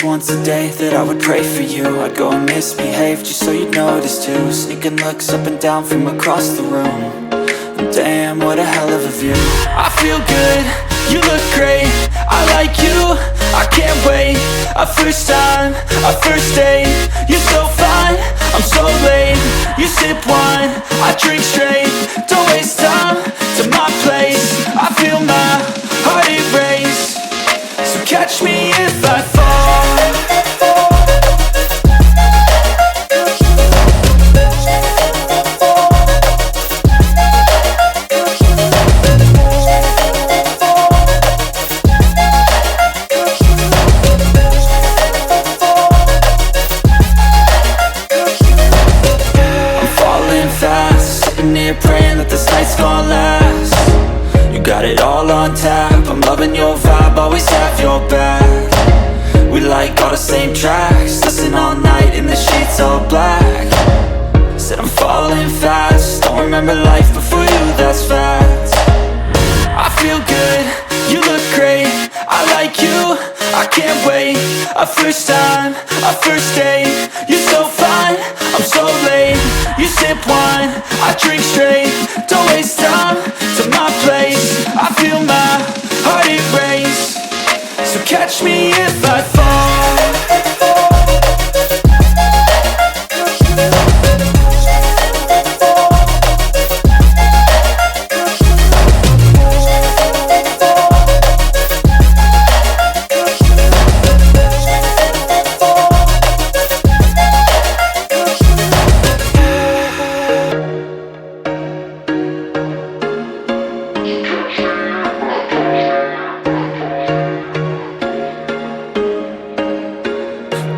was once a day that I would pray for you. I'd go and misbehave just so you'd notice too. Sneaking looks up and down from across the room. And damn, what a hell of a view. I feel good, you look great, I like you, I can't wait. A first time, a first date. You're so fine, I'm so late. You sip wine, I drink straight. Don't waste time to my place. I feel my heart erase. So catch me if I fall. Praying that this night's gonna last. You got it all on tap, I'm loving your vibe, always have your back. We like all the same tracks, listen all night in the sheets all black. Said I'm falling fast, don't remember life before you, that's fact. I feel good, you look great, I like you, I can't wait. A first time, a first date. You're so fine, I'm so late. You sip wine, I drink straight. Don't waste time to my place. I feel my heart erase. So catch me if I fall.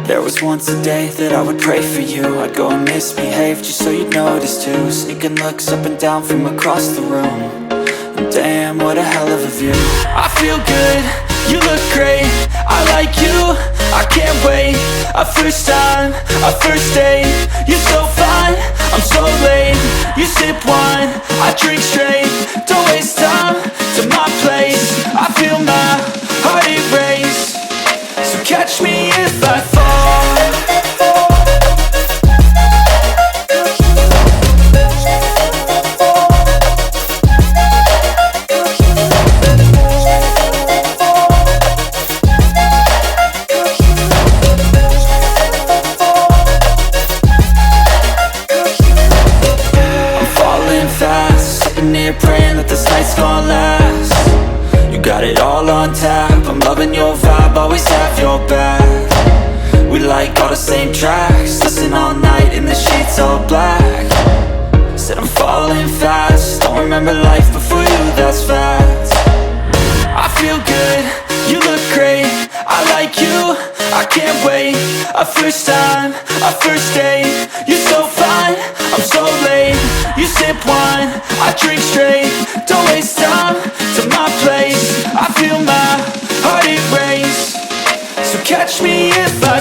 There was once a day that I would pray for you. I'd go and misbehave just so you'd notice too. Sneaking looks up and down from across the room. And damn, what a hell of a view. I feel good, you look great, I like you, I can't wait. A first time, a first date. You're so fine, I'm so late. You sip wine, I drink straight. Don't waste time to my place. I feel my heart erase. So catch me if I fall. Praying that this night's gonna last. You got it all on tap, I'm loving your vibe, always have your back. We like all the same tracks, listen all night in the sheets all black. Said I'm falling fast, don't remember life before you, that's fact. I feel good, you look great, I like you, I can't wait. A first time, a first date. You're so fine, I'm so late. You sip wine, I drink straight. Don't waste time to my place. I feel my heart erase. So catch me if I